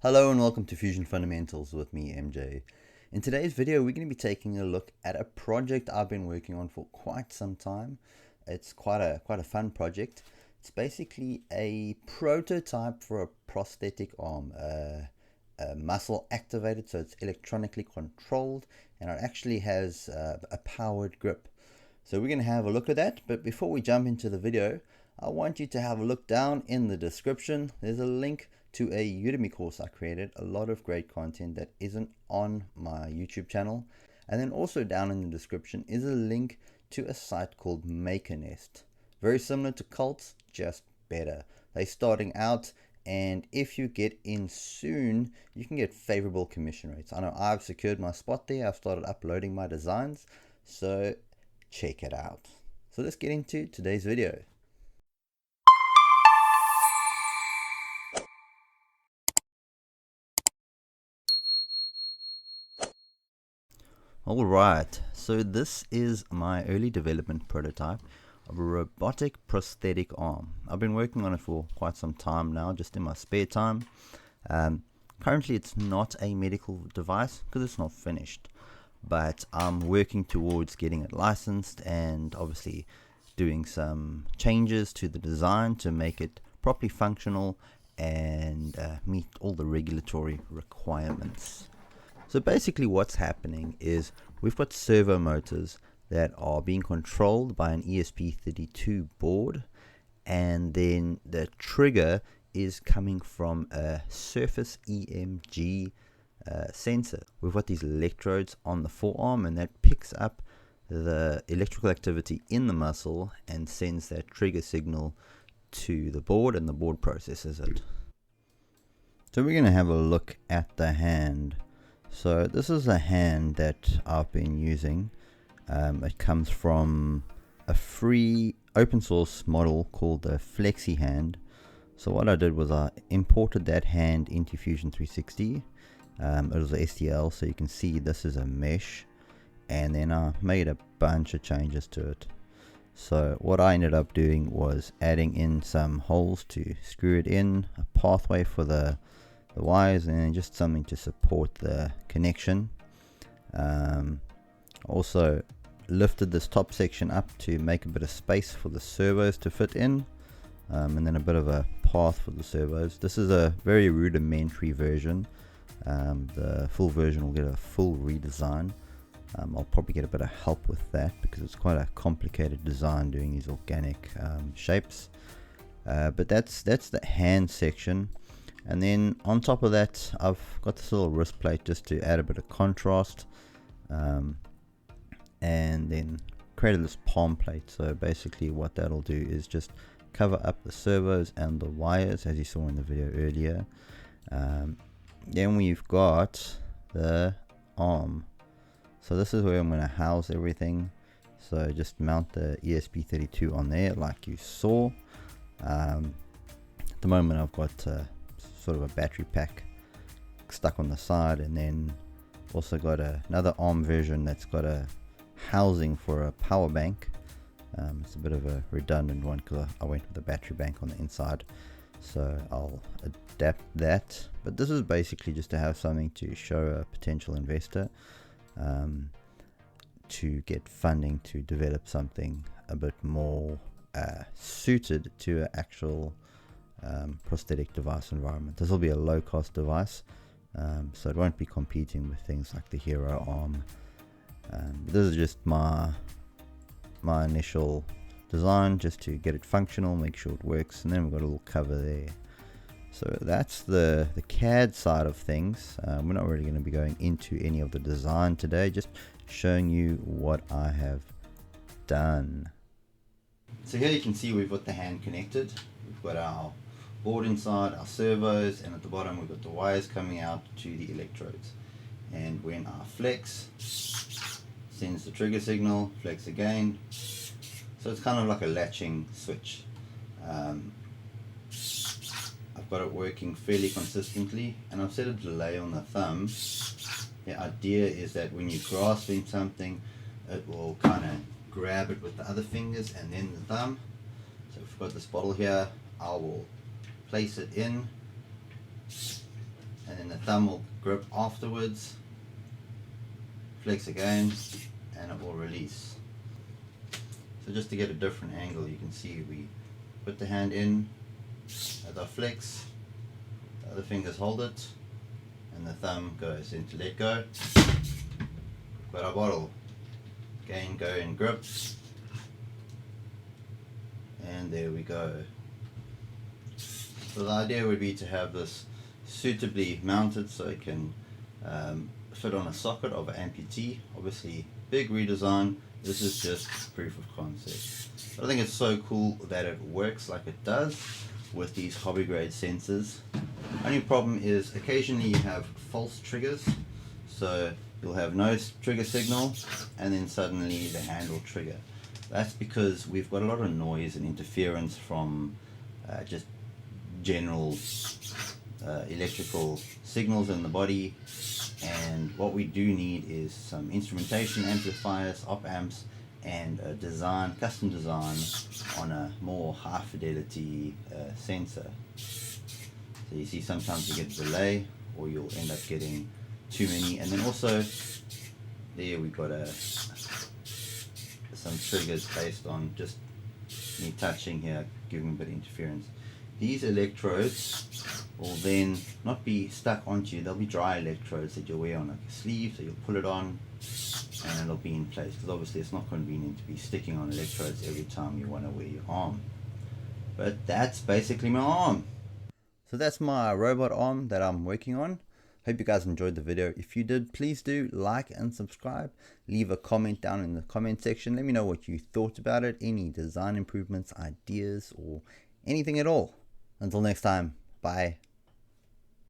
Hello and welcome to Fusion Fundamentals with me, MJ. In today's video, we're going to be taking a look at a project I've been working on for quite some time. It's quite a fun project. It's basically a prototype for a prosthetic arm, a muscle activated, so it's electronically controlled, and it actually has a powered grip. So we're going to have a look at that, but before we jump into the video, I want you to have a look down in the description. There's a link to a Udemy course I created, a lot of great content that isn't on my YouTube channel. And then also down in the description is a link to a site called MakerNest. Very similar to Cults, just better. They're starting out, and if you get in soon, you can get favorable commission rates. I know I've secured my spot there. I've started uploading my designs, so check it out. So let's get into today's video. Alright, so this is my early development prototype of a robotic prosthetic arm. I've been working on it for quite some time now, just in my spare time. Currently it's not a medical device because it's not finished, but I'm working towards getting it licensed and obviously doing some changes to the design to make it properly functional and meet all the regulatory requirements. So basically what's happening is we've got servo motors that are being controlled by an ESP32 board, and then the trigger is coming from a surface EMG sensor. We've got these electrodes on the forearm, and that picks up the electrical activity in the muscle and sends that trigger signal to the board, and the board processes it. So we're going to have a look at the hand. So this is a hand that I've been using. It comes from a free open source model called the Flexi hand. So what I did was I imported that hand into Fusion 360. It was a STL, so you can see this is a mesh, and then I made a bunch of changes to it. So what I ended up doing was adding in some holes to screw it in, a pathway for the wires, and just something to support the connection. Also lifted this top section up to make a bit of space for the servos to fit in, and then a bit of a path for the servos. This is a very rudimentary version. The full version will get a full redesign. I'll probably get a bit of help with that because it's quite a complicated design doing these organic shapes. But that's the hand section. And then on top of that, I've got this little wrist plate just to add a bit of contrast, and then created this palm plate. So basically what that'll do is just cover up the servos and the wires, as you saw in the video earlier. Then we've got the arm. So this is where I'm going to house everything. So just mount the ESP32 on there like you saw. At the moment I've got sort of a battery pack stuck on the side, and then also got another arm version that's got a housing for a power bank. It's a bit of a redundant one because I went with the battery bank on the inside, so I'll adapt that. But this is basically just to have something to show a potential investor to get funding to develop something a bit more suited to an actual prosthetic device environment. This will be a low-cost device, so it won't be competing with things like the Hero arm. This is just my initial design, just to get it functional, make sure it works, and then we've got a little cover there. So that's the CAD side of things. We're not really going to be going into any of the design today, just showing you what I have done. So here you can see we've got the hand connected. We've got our board inside, our servos, and at the bottom we've got the wires coming out to the electrodes. And when I flex, sends the trigger signal, flex again. So it's kind of like a latching switch. I've got it working fairly consistently, and I've set a delay on the thumb. The idea is that when you're grasping something, it will kind of grab it with the other fingers and then the thumb. So if I've got this bottle here, I will place it in, and and the thumb will grip afterwards, flex again, and it will release. So just to get a different angle, you can see we put the hand in as I flex, the other fingers hold it, and the thumb goes in to let go. Got our bottle. Again, go and grip, and there we go. So the idea would be to have this suitably mounted so it can fit on a socket of an amputee. Obviously big redesign, this is just proof of concept. But I think it's so cool that it works like it does with these hobby grade sensors. Only problem is occasionally you have false triggers, so you'll have no trigger signal and then suddenly the hand will trigger. That's because we've got a lot of noise and interference from just general electrical signals in the body, and what we do need is some instrumentation, amplifiers, op amps, and a custom design on a more high fidelity sensor. So you see sometimes you get a delay, or you'll end up getting too many. And then also there we've got some triggers based on just me touching here, giving a bit of interference. These electrodes will then not be stuck onto you, they'll be dry electrodes that you'll wear on like a sleeve, so you'll pull it on and it'll be in place, because obviously it's not convenient to be sticking on electrodes every time you want to wear your arm. But that's basically my arm. So that's my robot arm that I'm working on. Hope you guys enjoyed the video. If you did, please do like and subscribe. Leave a comment down in the comment section. Let me know what you thought about it, any design improvements, ideas, or anything at all. Until next time, bye.